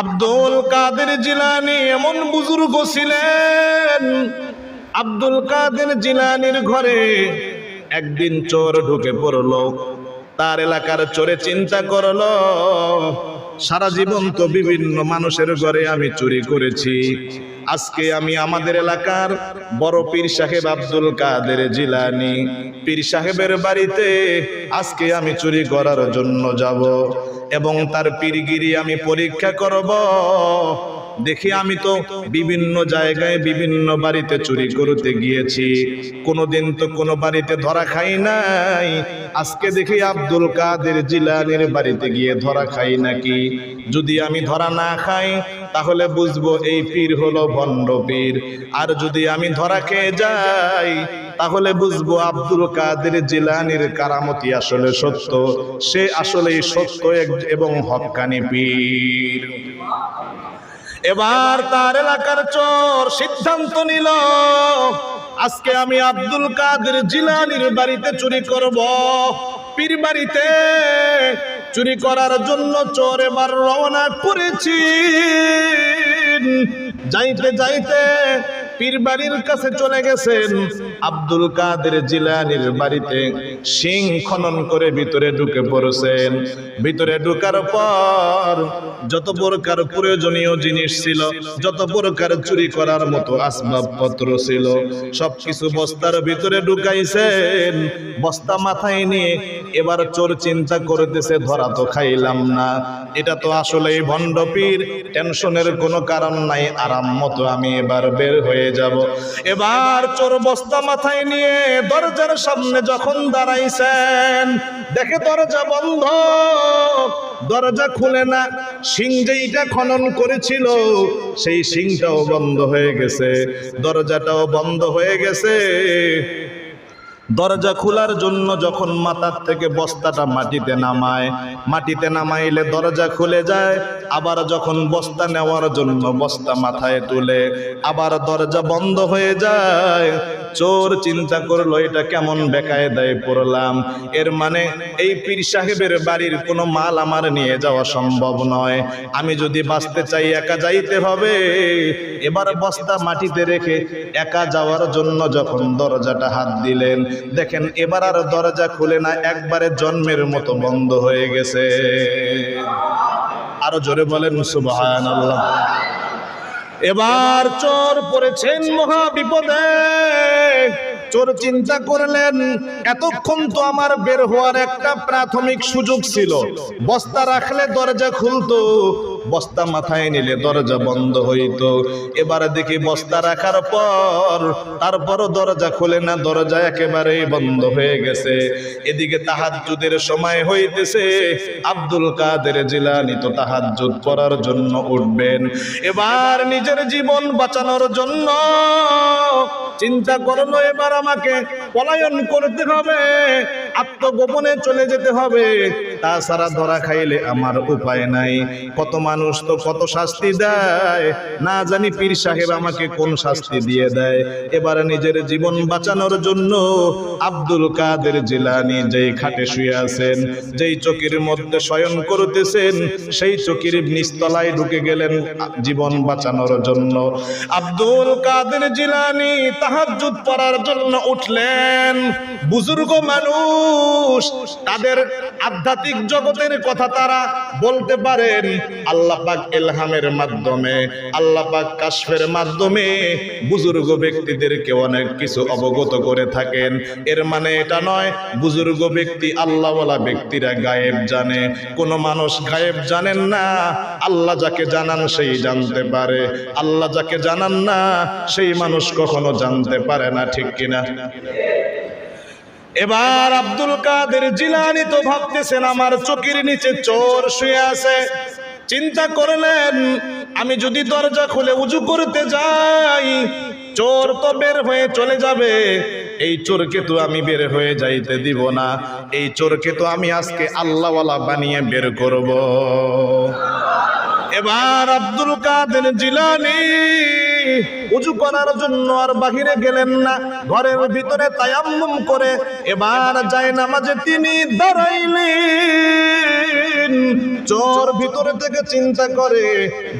আব্দুল কাদের জিলানী এমন বুজুর্গ ছিলেন। আব্দুল কাদের জিলানীর ঘরে একদিন চোর ঢুকে পড়লো। তার এলাকার চোরে চিন্তা করলো, সারা জীবন তো বিভিন্ন মানুষের ঘরে আমি চুরি করেছি, আজকে আমি আমাদের এলাকার বড় পীর সাহেব আব্দুল কাদের জিলানী পীর সাহেবের বাড়িতে আজকে আমি চুরি করার জন্য যাব এবং তার পীরগিরি আমি পরীক্ষা করব। দেখি আমি তো বিভিন্ন জায়গায় বিভিন্ন বাড়িতে চুরি করতে গিয়েছি, কোনোদিন তো কোনো বাড়িতে ধরা খাই নাই, আজকে দেখি আব্দুল কাদের জিলানীর বাড়িতে গিয়ে ধরা খাই নাকি। যদি আমি ধরা না খাই তাহলে বুঝবো এই পীর হলো ভণ্ড পীর, আর যদি আমি ধরা খেয়ে যাই তাহলে বুঝবো আব্দুল কাদের জিলানীর কারামতি আসলে সত্য, সে আসলেই সত্য এবং হক্কানি পীর। এবার তার এলাকার চোর সিদ্ধান্ত নিল, আজকে আমি আব্দুল কাদের জিলানীর বাড়িতে চুরি করব। পীর বাড়িতে চুরি করার জন্য চোর এবার রওনা করেছি। যাইতে যাইতে পীর বাড়ির কাছে চলে গেছেন। আব্দুল কাদের জিলানীর বাড়িতে সিং খনন করে ভিতরে ঢুকে পড়েছেন। ভিতরে ঢুকার পর যত প্রকার প্রয়োজনীয় জিনিস ছিল, যত প্রকার চুরি করার মতো আসবাবপত্র ছিল, সবকিছু বস্তার ভিতরে ঢুকাইছেন। বস্তা মাথায় নিয়ে এবার চোর চিন্তা করতেছে, ধরা তো খাইলাম না, এটা তো আসলেই ভণ্ড পীর, টেনশনের কোনো কারণ নাই, আরাম মতো আমি এবার বের হয়ে যাব। এবার চোর বস্তা মাথায় নিয়ে দরজার সামনে যখন দাঁড়াইছেন, দেখে দরজা বন্ধ, দরজা খুলে না। সিং যেইটা খনন করেছিল সেই সিংটাও বন্ধ হয়ে গেছে, দরজাটাও বন্ধ হয়ে গেছে। দরজা খোলার জন্য যখন মাথার থেকে বস্তাটা মাটিতে নামায়, মাটিতে নামাইলে দরজা খুলে যায়। আবার যখন বস্তা নেওয়ার জন্য বস্তা মাথায় তুলে আবার দরজা বন্ধ হয়ে যায়। চোর চিন্তা করলো, এটা কেমন বেকায়দায় পড়লাম, এর মানে এই পীর সাহেবের বাড়ির কোনো মাল আমার নিয়ে যাওয়া সম্ভব নয়, আমি যদি বাঁচতে চাই একা যাইতে হবে। এবার বস্তা মাটিতে রেখে একা যাওয়ার জন্য যখন দরজাটা হাত দিলেন, দেখেন এবার আর দরজা খুলে না, একবারে জন্মের মতো বন্ধ হয়ে গেছে। আরো জোরে বলেন সুবহানাল্লাহ। এবার চোর পড়েছেন মহা বিপদে। চোর চিন্তা করলেন, এতক্ষণ তো আমার বের হওয়ার একটা প্রাথমিক সুযোগ ছিল, বস্তা রাখলে দরজা খুলতো, বস্তা মাথায় নিলে দরজা বন্ধ হইতো। এবার দেখি বস্তা রাখার পর তারপরও দরজা খোলে না, দরজা একেবারেই বন্ধ হয়ে গেছে। এদিকে তাহাজ্জুদের সময় হইতেছে, আব্দুল কাদের জিলানী তো তাহাজ্জুদ পড়ার জন্য উঠবেন। এবার নিজের জীবন বাঁচানোর জন্য চিন্তা করলো, এবার আমাকে পলায়ন করতে হবে, আত্মগোপনে চলে যেতে হবে, তাছাড়া ধরা খাইলে আমার উপায় নাই। কত মানুষ তো কত শাস্তি দেয়, না জানি পীর সাহেব আমাকে কোন শাস্তি দিয়ে দেয়। এবার নিজের জীবন বাঁচানোর জন্য আব্দুল কাদের জিলানী যেই খাটে শুয়ে আছেন, যেই চকির মধ্যে শয়ন করতেছেন, সেই চকির নিচতলায় ঢুকে গেলেন জীবন বাঁচানোর জন্য। আব্দুল কাদের জিলানী তাহাজ্জুদ পড়ার জন্য উঠলেন। বুজুর্গ মানুষ, তাদের আধ্যাত্মিক জগতের কথা তারা বলতে পারেন। আল্লাহ পাক ইলহামের মাধ্যমে, আল্লাহ পাক কাশফের মাধ্যমে বুজুর্গ ব্যক্তিদেরকে অনেক কিছু অবগত করে থাকেন। এর মানে এটা নয় বুজুর্গ ব্যক্তি আল্লাহওয়ালা ব্যক্তিরা গায়েব জানে, কোন মানুষ গায়েব জানেন না। আল্লাহ যাকে জানান সেই জানতে পারে, আল্লাহ যাকে জানান না সেই মানুষ কখনো জানতে পারে না, ঠিক কিনা? এবার আব্দুল কাদের জিলানী তো ভাবতেছেন আমার চোখের নিচে চোর শুয়ে আছে। চিন্তা করলেন, আমি যদি দরজা খুলে উজু করতে যাই চোর তো বের হয়ে চলে যাবে, এই চোরকে তো আমি বের হয়ে যাইতে দিব না, এই চোরকে তো আমি আজকে আল্লাহওয়ালা বানিয়ে বের করব। এবার আব্দুল কাদের জিলানী উযু করার জন্য আর বাহিরে গেলেন না, ঘরের ভিতরে তায়াম্মুম করে এবার যায় নামাজে তিনি দাঁড়াইলেন। চোর ভিতরে থেকে চিন্তা করে,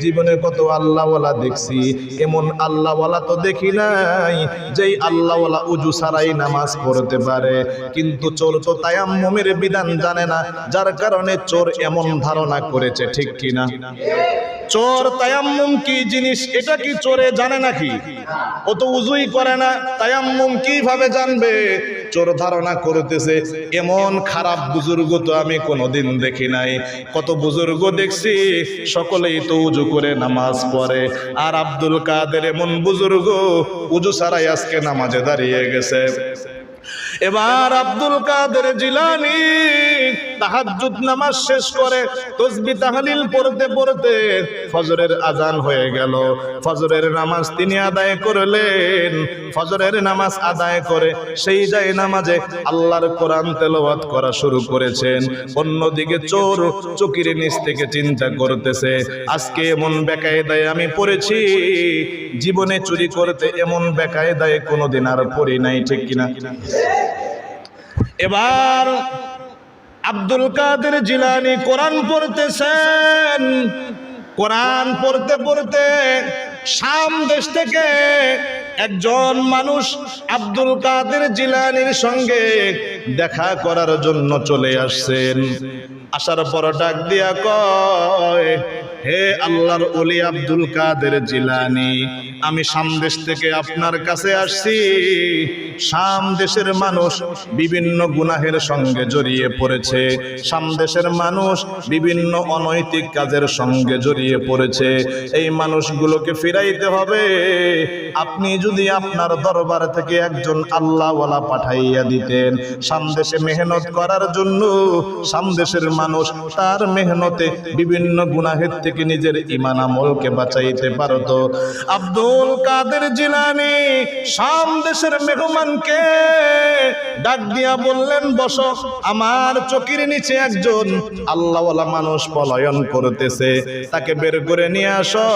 জীবনে কত আল্লাহওয়ালা দেখছি, এমন আল্লাহওয়ালা তো দেখি নাই যেই আল্লাহওয়ালা উযু ছাড়াই নামাজ পড়তে পারে। কিন্তু চোর তো তায়াম্মুমের বিধান জানে না, যার কারণে চোর এমন ধারণা করেছে, ঠিক কিনা? চোর তায়াম্মুম কি জিনিস এটা কি চোরে জানে নাকি? ও তো উযুই করে না, তায়াম্মুম কিভাবে জানবে? চোর ধারণা করতেছে এমন খারাপ বুজুর্গ তো আমি কোনোদিন দেখি নাই। কত বুজুর্গ দেখছি সকলেই তো উযু করে নামাজ পড়ে, আর আব্দুল কাদের এমন বুজুর্গ উযু ছাড়াই আজকে নামাজে দাঁড়িয়ে গেছে। এবার আব্দুল কাদের জিলানী তাহাজ্জুদ নামাজ শেষ করে তাসবিহ তাহলিল পড়তে পড়তে ফজরের আজান হয়ে গেল। ফজরের নামাজ তিনি আদায় করলেন। ফজরের নামাজ আদায় করে সেই যায় নামাজে আল্লাহর কোরআন তেলাওয়াত করা শুরু করেছেন। অন্যদিকে চোর চকির নিচ থেকে চিন্তা করতেছে, আজকে এমন বেকায়দায় আমি পড়েছি, জীবনে চুরি করতে এমন বেকায়দায় কোনোদিন আর পড়ি নাই, ঠিক কিনা? এবার আব্দুল কাদের জিলানী কোরআন পড়তেছেন। কোরআন পড়তে পড়তে শাম দেশ থেকে একজন মানুষ আব্দুল কাদের জিলানীর সঙ্গে দেখা করার জন্য চলে আসছেন। আসার পর ডাক দিয়া কয়, হে আল্লাহর ওলি আব্দুল কাদের জিলানী, আমি শাম দেশ থেকে আপনার কাছে আসছি। শাম দেশের মানুষ বিভিন্ন গুনাহের সঙ্গে জড়িয়ে পড়েছে। শাম দেশের মানুষ বিভিন্ন অনৈতিক কাজের সঙ্গে জড়িয়ে পড়েছে। এই মানুষগুলোকে ফিরাইতে হবে। আপনি যদি আপনার দরবার থেকে একজন আল্লাহওয়ালা পাঠাইয়া দিতেন শাম দেশে মেহনত করার জন্য, শাম দেশের মানুষ তার মেহনতে বিভিন্ন গুনাহের থেকে নিজের ঈমান আমলকে বাঁচাইতে পারত। আব্দুল কাদের জিলানী শাম দেশের মেহমানকে ডাক দিয়া বললেন, বসো, আমার চকির নিচে একজন আল্লাহওয়ালা মানুষ পলায়ন করতেছে, তাকে বের করে নিয়ে আসো,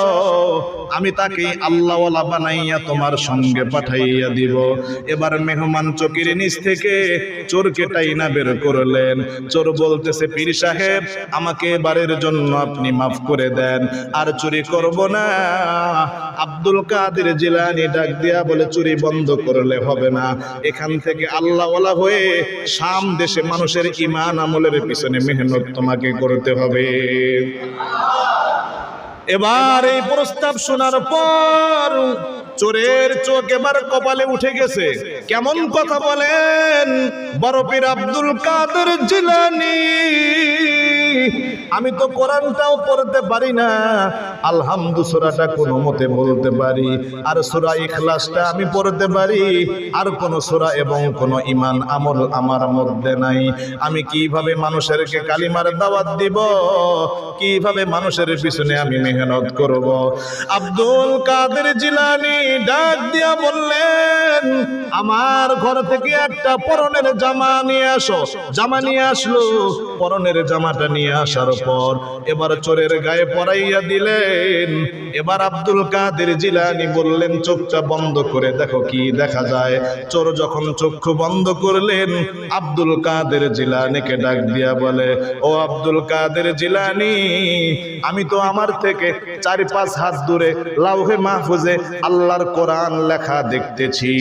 আমি তাকে আল্লাহওয়ালা বানাইয়া তোমার সঙ্গে পাঠাইয়া দিব। এবার মেহমান চকির নিচ থেকে চোরকে টাইনা বের করলেন। চোর বলতেছে, পীর সাহেব, আমাকে এবারের জন্য আপনি মাফ করে দেন, আর চুরি করব না। আব্দুল কাদের জিলানী ডাক দিয়া বলে, চুরি বন্ধ করলে হবে না, এখান থেকে আল্লাহওয়ালা হয়ে শাম দেশে মানুষের ঈমান আমলের পিছনে মেহনত তোমাকে করতে হবে। এবার এই প্রস্তাব শোনার পর চোরের চোখ এবার কপালে উঠে গেছে। কেমন কথা বলেন বড় পীর আব্দুল কাদের জিলানী, আমি তো কোরআনটাও পড়তে পারি না, আলহামদু সূরাটা কোনো মতে বলতে পারি, আর সূরা ইখলাসটা আমি পড়তে পারি, আর কোন সূরা এবং কোন ঈমান আমল আমার মধ্যে নাই। আমি কিভাবে মানুষেরকে কালিমার দাওয়াত দিব, কিভাবে মানুষের পিছনে আমি মেহনত করব? আব্দুল কাদের জিলানী ডাক দিয়া বললেন, আমার ঘর থেকে একটা পরনের জামা নিয়ে আসো। জামা নিয়ে আসলো। পরনের জামাটা নিয়ে আসার পর এবার চোরের গায়ে পরাইয়া দিলেন। এবার আব্দুল কাদের জিলানী বললেন, চোখটা বন্ধ করে দেখো কি দেখা যায়। চোর যখন চক্ষু বন্ধ করলেন, আব্দুল কাদের জিলানীকে ডাক দিয়া বলে, ও আব্দুল কাদের জিলানী, আমি তো আমার থেকে 4-5 হাত দূরে লাউহে মাহফুজে আল্লাহর কোরআন লেখা দেখতেছি।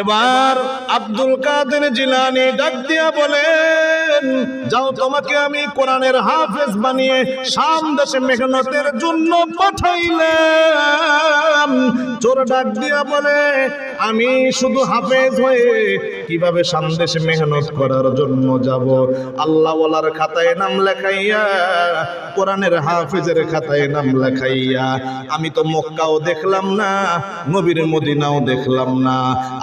এবার আব্দুল কাদের জিলানী ডাক দিয়া বলেন, যাও, তোমাকে আমি কোরআনের হাফেজ বানিয়ে শাম দেশে মেহনতের জন্য পাঠাইলাম। চোর ডাক দিয়া বলে, আমি শুধু হাফেজ হয়ে কিভাবে শাম দেশে মেহনত করার জন্য যাব? আল্লাহওয়ালার খাতায় নাম লেখাইয়া, কোরআনের হাফেজের খাতায় নাম লেখাইয়া আমি তো মক্কাও দেখলাম না, নবীর মদিনাও দেখলাম না।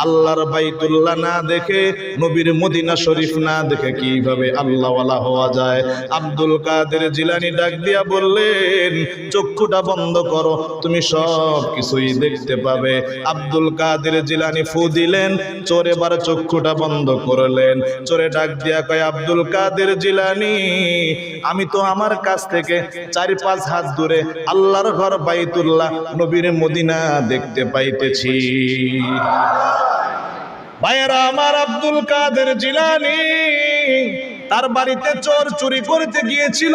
আল্লাহর বাইতুল্লাহ না দেখে, নবীর মদিনা শরীফ না দেখে কিভাবে আল্লাহওয়ালা হওয়া যায়। আব্দুল কাদের জিলানী ডাক দিয়া বললেন, চক্ষুটা বন্ধ করো, তুমি সব কিছুই দেখতে পাবে। আব্দুল কাদের জিলানী ফু দিলেন, চোর এবার চক্ষুটা বন্ধ করলেন। চোরে ডাক দিয়া কয়, আব্দুল কাদের জিলানী, আমি তো আমার কাছ থেকে 4-5 হাত দূরে আল্লাহর ঘর বাইতুল্লাহ নবীর মদিনা দেখতে পাইতেছি। ভাইয়েরা আমার, আব্দুল কাদের জিলানী তার বাড়িতে চোর চুরি করতে গিয়েছিল।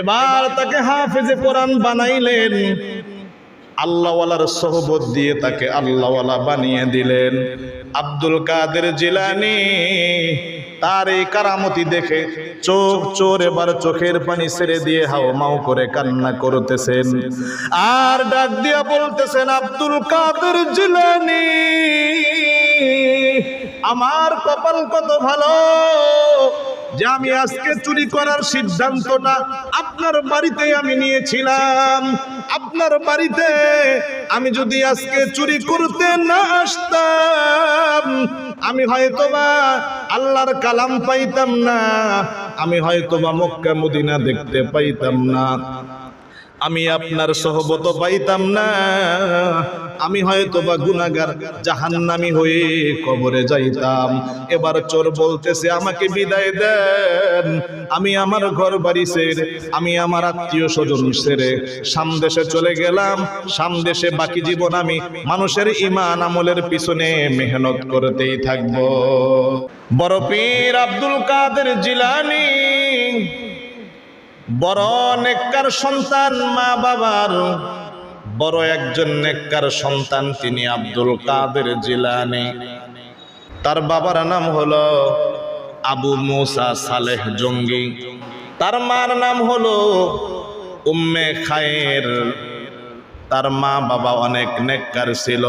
এবার তাকে হাফেজে কোরআন বানাইলেন, আল্লাহওয়ালার সোহবত দিয়ে তাকে আল্লাহওয়ালা বানিয়ে দিলেন। আব্দুল কাদের জিলানী তার এই কারামতি দেখে চোর এবার চোখের পানি ছেড়ে দিয়ে হাওমাও করে কান্না করতেছেন, আর ডাক দিয়া বলতেছেন, আব্দুল কাদের জিলানী, আমার কপাল কত ভালো যে আমি আজকে চুরি করার সিদ্ধান্তটা আপনার বাড়িতে আমি নিয়েছিলাম। আপনার বাড়িতে আমি যদি আজকে চুরি করতে না আসতাম, আমি হয়তোবা আল্লাহর কালাম পাইতাম না, আমি হয়তোবা মক্কা মদিনা দেখতে পাইতাম না, আমি আপনার সহবত পাইতাম না, আমি হয়তোবা গুনাহগার জাহান্নামী হয়ে কবরে যাইতাম। এবার চোর বলতেছে, আমাকে বিদায় দেন, আমি আমার ঘর বাড়ি ছেড়ে, আমি আমার আত্মীয় স্বজন ছেড়ে সামদেশে চলে গেলাম। সামদেশে বাকি জীবন আমি মানুষের ঈমান আমলের পিছনে মেহনত করতেই থাকব। বড় পীর আব্দুল কাদের জিলানী বড় নেককার সন্তান, মা বাবার বড় একজন নেককার সন্তান তিনি আব্দুল কাদের জিলানী। তার বাবার নাম হলো আবু মুসা সালেহ জঙ্গি, তার মার নাম হলো উম্মে খায়ের। তার মা বাবা অনেক নেককার ছিল।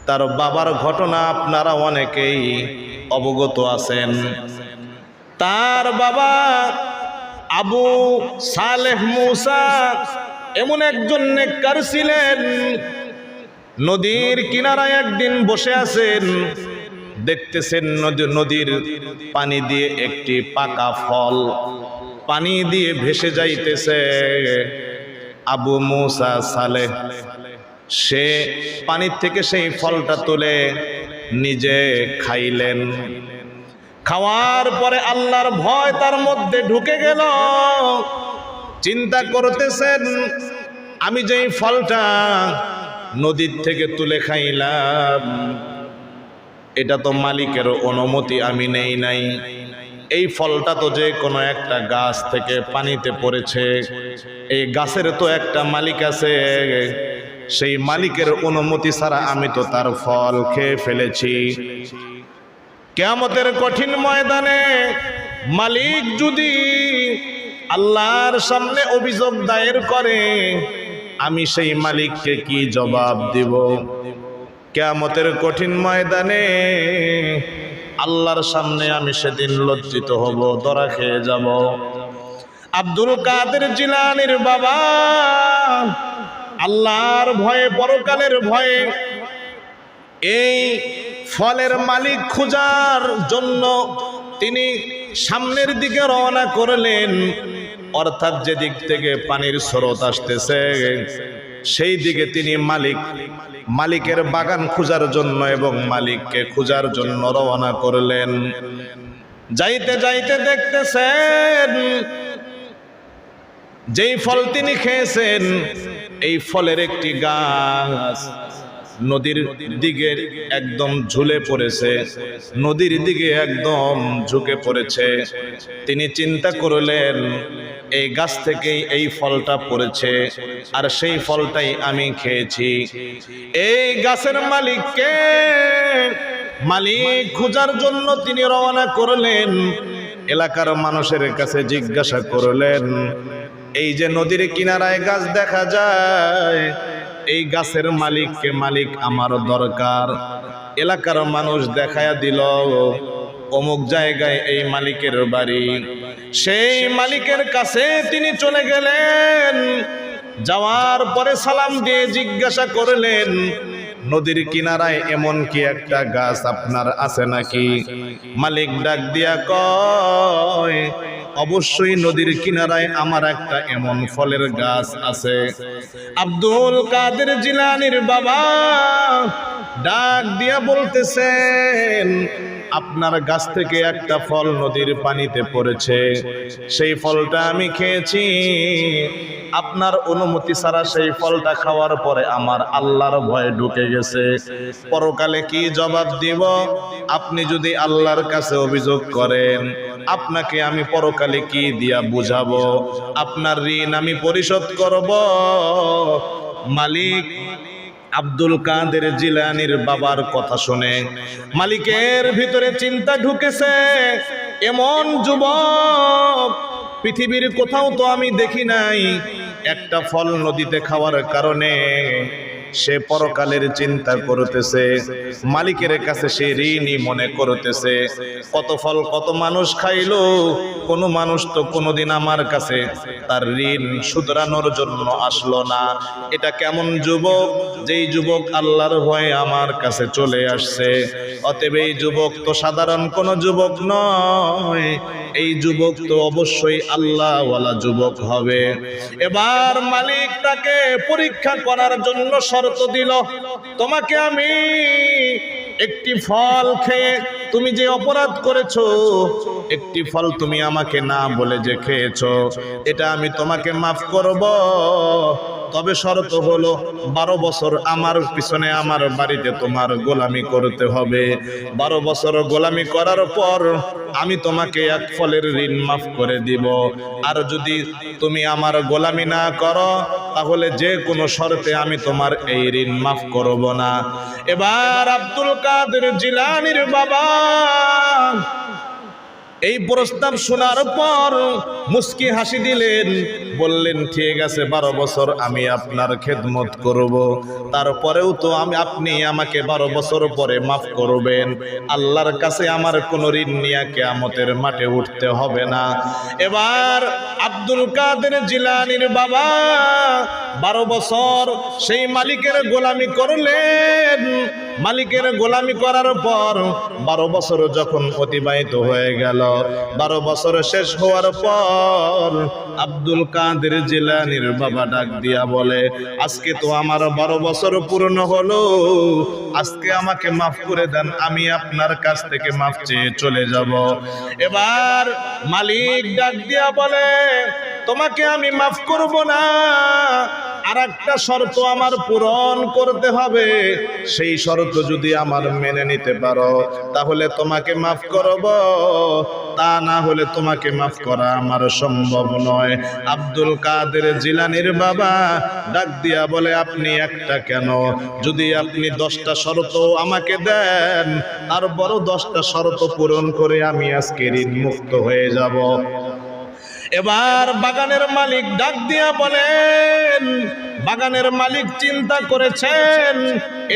তার বাবার ঘটনা আপনারা অনেকেই অবগত আছেন। তার বাবা আবু সালেহ মুসা এমন একজন নেককার ছিলেন, নদীর কিনারায় একদিন বসে আছেন, দেখতেছেন নদীর পানি দিয়ে একটি পাকা ফল পানি দিয়ে ভেসে যাইতেছে। আবু মুসা সালেহ সে পানির থেকে সেই ফলটা তুলে নিজে খাইলেন। খাওয়ার পরে আল্লাহর ভয় তার মধ্যে ঢুকে গেল। চিন্তা করতেছেন, আমি যেই ফলটা নদীর থেকে তুলে খাইলাম, এটা তো মালিকের অনুমতি আমি নেই নাই। এই ফলটা তো যে কোনো একটা গাছ থেকে পানিতে পড়েছে, এই গাছের তো একটা মালিক আছে, সেই মালিকের অনুমতি ছাড়া আমি তো তার ফল খেয়ে ফেলেছি। কিয়ামতের কঠিন ময়দানে মালিক যদি আল্লাহর সামনে অভিযোগ দায়ের করে, আমি সেই মালিককে কি জবাব দিব? কিয়ামতের কঠিন ময়দানে আল্লাহর সামনে আমি সেদিন লজ্জিত হব, ধরা খেয়ে যাব। আব্দুল কাদের জিলানীর বাবা আল্লাহর ভয়ে, পরকালের ভয়ে এই ফলের মালিক খোঁজার জন্য তিনি সামনের দিকে রওনা করলেন। অর্থাৎ যে দিক থেকে পানির স্রোত আসতেছে সেই দিকে তিনি মালিকের বাগান খোঁজার জন্য এবং মালিককে খোঁজার জন্য রওনা করলেন। যাইতে যাইতে দেখতেছেন যেই ফল তিনি খেয়েছেন, এই ফলের একটি গাছ নদীর দিকে একদম ঝুলে পড়েছে, নদীর দিকে একদম ঝুঁকে পড়েছে। তিনি চিন্তা করলেন, এই গাছ থেকেই এই ফলটা পড়েছে, আর সেই ফলটাই আমি খেয়েছি। এই গাছের মালিককে মালিক খোঁজার জন্য তিনি রওনা করলেন। এলাকার মানুষের কাছে জিজ্ঞাসা করলেন, এই যে নদীর কিনারায় গাছ দেখা যায়, এই গাছের মালিককে, মালিক আমার দরকার। এলাকার মানুষ দেখায়া দিল অমুক জায়গায় এই মালিকের বাড়ি। সেই মালিকের কাছে তিনি চলে গেলেন। যাওয়ার পরে সালাম দিয়ে জিজ্ঞাসা করলেন, নদীর কিনারায় এমন কি একটা গাছ আপনার আছে নাকি? মালিক ডাক দিয়া কয়, অবশ্যই নদীর কিনারায় আমার একটা এমন ফলের গাছ আছে। আব্দুল কাদের জিলানীর বাবা ডাক দিয়া বলতেছেন, আপনার গাছ থেকে একটা ফল নদীর পানিতে পড়েছে, সেই ফলটা আমি খেয়েছি। আপনার অনুমতি ছাড়া সেই ফলটা খাওয়ার পরে আমার আল্লাহর ভয় ঢুকে গেছে। পরকালে কি জবাব দিব? আপনি যদি আল্লাহর কাছে অভিযোগ করেন, আপনাকে আমি পরকালে কি দিয়া বুঝাবো? আপনার ঋণ আমি পরিশোধ করব। মালিক আব্দুল কাদের জিলানীর বাবার কথা শুনে মালিকের ভিতরে চিন্তা ঢুকেছে, এমন যুবক পৃথিবীর কোথাও তো আমি দেখি নাই। একটা ফল নদীতে খাওয়ার কারণে সে পরকালের চিন্তা করতেছে, মালিকের কাছে সে ঋণী মনে করতেছে। কত ফল কত মানুষ খাইলো, কোন মানুষ তো কোনোদিন আমার কাছে তার ঋণ শুধরানোর জন্য আসলো না। এটা কেমন যুবক, যেই যুবক আল্লাহর ভয়ে আমার কাছে চলে আসছে। অতএব এই যুবক তো সাধারণ কোন যুবক নয়, এই যুবক তো অবশ্যই আল্লাহওয়ালা যুবক হবে। এবার মালিক তাকে পরীক্ষা করার জন্য শর্ত দিল, তোমাকে আমি একটি ফল খেয়ে, তুমি যে অপরাধ করেছো, একটি ফল তুমি আমাকে না বলে যে খেয়েছো, এটা আমি তোমাকে মাফ করব। তবে শর্ত হলো 12 বছর আমার পিছনে আমার বাড়িতে তোমার গোলামি করতে হবে। 12 বছর গোলামি করার পর আমি তোমাকে এক ফলের ঋণ মাফ করে দিব। আর যদি তুমি আমার গোলামি না করো, তাহলে যে কোনো শর্তে আমি তোমার এই ঋণ মাফ করব না। এবার আব্দুল কাদের জিলানীর বাবা এই প্রস্তাব শোনার পর মুস্কি হাসি দিলেন, বললেন, ঠিক আছে 12 বছর আমি আপনার খেদমত করব, তারপরেও তো আপনি আমাকে 12 বছর পরে মাফ করবেন। আল্লাহর কাছে আমার কোনো ঋণ নিয়ে কিয়ামতের মাঠে উঠতে হবে না। এবার আব্দুল কাদের জিলানীর বাবা 12 বছর সেই মালিকের গোলামি করলেন। মালিকের গোলামি করার পর 12 বছর যখন অতিবাহিত হয়ে গেল, 12 বছর শেষ হওয়ার পর আব্দুল কাদের জিলানীর বাবা ডাক দিয়া বলে, আজকে তো আমার 12 বছর পূর্ণ হলো, আজকে আমাকে মাফ করে দেন, আমি আপনার কাছ থেকে মাফ চেয়ে চলে যাব। এবার মালিক ডাক দিয়া বলে, তোমাকে আমি মাফ করব না, আর একটা শর্ত আমার পূরণ করতে হবে। সেই শর্ত যদি আমার মেনে নিতে পারো, তাহলে তোমাকে মাফ করব, তা না হলে তোমাকে মাফ করা আমার সম্ভব নয়। আব্দুল কাদের জিলানীর বাবা ডাক দিয়া বলে, আপনি একটা কেন, যদি আপনি 10টা শর্ত আমাকে দেন, তারপরও 10টা শর্ত পূরণ করে আমি আজকে ঋণ মুক্ত হয়ে যাব। এবার বাগানের মালিক ডাক দিয়া বলেন, বাগানের মালিক চিন্তা করেছেন,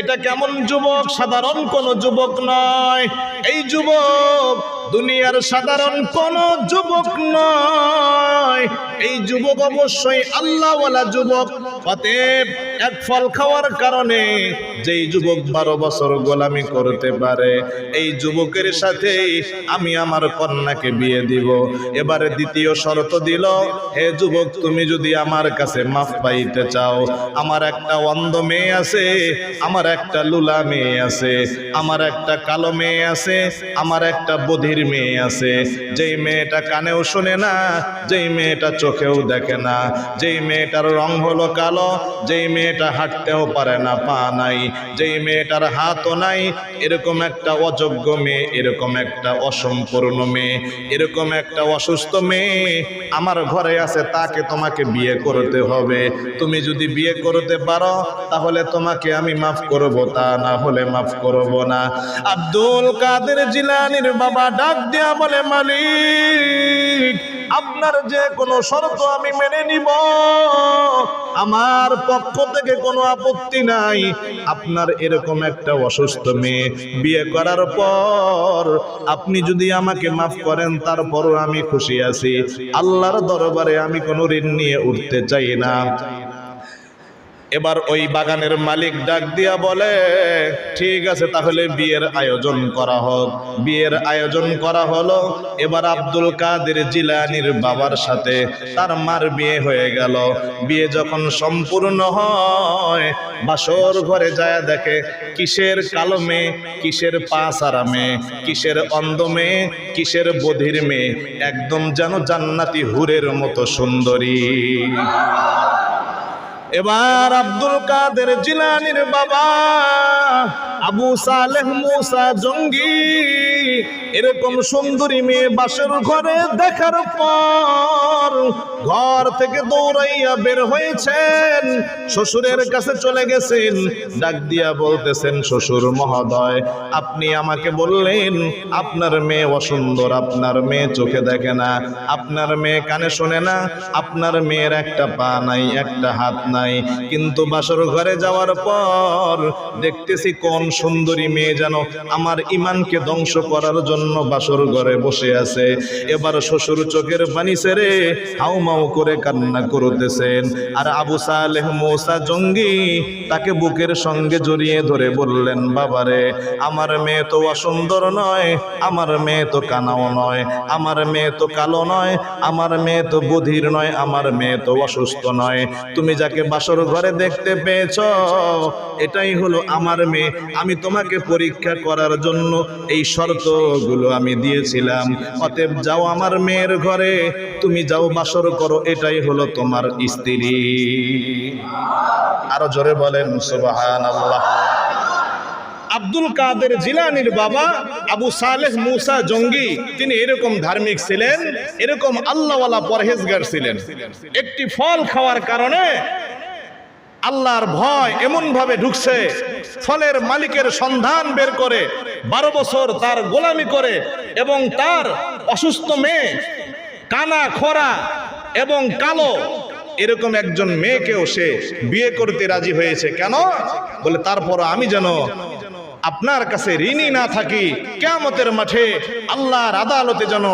এটা কেমন যুবক, সাধারণ কোন যুবক নয়। এই যুবক দুনিয়ার সাধারণ কোন যুবক নয়, এই যুবক অবশ্যই আল্লাহওয়ালা যুবক। অতএব এক ফল খাওয়ার কারণে যেই যুবক 12 বছর গোলামি করতে পারে, এই যুবকের সাথে আমি আমার কন্যাকে বিয়ে দিব। এবারে দ্বিতীয় শর্ত দিল, হে যুবক, তুমি যদি আমার কাছে মাফ পাইতে চাও, আমার একটা অন্ধ মেয়ে আছে, আমার একটা লুলা মেয়ে আছে, আমার একটা কালো মেয়ে আছে, আমার একটা বধির মেয়ে আছে, যেই মেয়েটা কানেও শোনে না, যেই মেয়েটা চোখেও দেখে না, যেই মেয়েটার রং হলো কালো, যেই মেয়েটা হাঁটতেও পারে না, পা নাই, যেই মেয়েটার হাতও নাই, এরকম একটা অযোগ্য মেয়ে, এরকম একটা অসম্পূর্ণ মেয়ে, এরকম একটা অসুস্থ মেয়ে আমার ঘরে আছে, তাকে তোমাকে বিয়ে করতে হবে। তুমি যদি বিয়ে করতে পারো, তাহলে তোমাকে আমি মাফ করব, তা না হলে মাফ করব না। আব্দুল কাদের জিলানীর বাবা ডাক দিয়া বলে, মালিক, আপনার যে কোনো শর্ত আমি মেনে নিব, আমার পক্ষ থেকে কোনো আপত্তি নাই। আপনার এরকম একটা অসুস্থ মেয়ে বিয়ে করার পর আপনি যদি আমাকে মাফ করেন, তারপরও আমি খুশি আছি। আল্লাহর দরবারে আমি কোনো ঋণ নিয়ে উঠতে চাই না। এবার ওই বাগানের মালিক ডাক দিয়া বলে, ঠিক আছে তাহলে বিয়ের আয়োজন করা হোক। বিয়ের আয়োজন করা হলো। এবার আব্দুল কাদের জিলানীর বাবার সাথে তার মার বিয়ে হয়ে গেল। বিয়ে যখন সম্পূর্ণ হয়, বাসর ঘরে যায় দেখে কিসের কালো মেয়ে, কিসের পাসারা মেয়ে, কিসের অন্ধ মেয়ে, কিসের বধির মেয়ে, একদম যেন জান্নাতি হুরের মতো সুন্দরী। এবার আব্দুল কাদের জিলানীর বাবা আবু সালেহ মুসা জঙ্গি এরকম সুন্দরী মেয়ে বাসর ঘরে দেখার পর ঘর থেকে দৌড়াইয়া বের হয়েছেন, শ্বশুরের কাছে চলে গেছেন। ডাক দিয়া বলতেছেন, শ্বশুর মহোদয়, আপনি আমাকে বললেন আপনার মেয়ে অসুন্দর, আপনার মেয়ে চোখে দেখে না, আপনার মেয়ে কানে শোনে না, আপনার মেয়ের একটা পা নাই, একটা হাত নাই, কিন্তু বাসর ঘরে যাওয়ার পর দেখতেছি কোন সুন্দরী মেয়ে যেন আমার ঈমানকে ধ্বংস করার জন্য বাসর ঘরে বসে আছে। এবার শ্বশুর চোখের পানি ছেড়ে হাউমাউ করে কান্না করতেছেন। আর আবু সালেহ মুসা জঙ্গি তাকে বুকের সঙ্গে জড়িয়ে ধরে বললেন, বাবারে, আমার মেয়ে তো অসুন্দর নয়, আমার মেয়ে তো কানাও নয়, আমার মেয়ে তো কালো নয়, আমার মেয়ে তো বধির নয়, আমার মেয়ে তো অসুস্থ নয়, তুমি যাকে বাসর ঘরে দেখতে পেয়েছ এটাই হলো আমার মেয়ে। আমি তোমাকে পরীক্ষা করার জন্য এই শর্তগুলো আমি দিয়েছিলাম, অতএব যাও আমার মেয়ের ঘরে, তুমি যাও বাসর করো, এটাই হলো তোমার স্ত্রী। আরো জোরে বলেন সুবহানাল্লাহ। আব্দুল কাদের জিলানীর বাবা আবু সালেহ মুসা জঙ্গি তিনি এরকম ধার্মিক ছিলেন, এরকম আল্লাহওয়ালা পরহেজগার ছিলেন। একটি ফল খাওয়ার কারণে আল্লাহর ভয় এমন ভাবে ঢুকছে, ফলের মালিকের সন্ধান বের করে 12 বছর তার গোলামি করে, এবং তার অসুস্থ মেয়ে, কানা খোরা এবং কালো এরকম একজন মেয়েকেও সে বিয়ে করতে রাজি হয়েছে। কেন? বলে তারপর আমি যেন আপনার কাছে ঋণী না থাকি, কিয়ামতের মাঠে আল্লাহর আদালতে যেন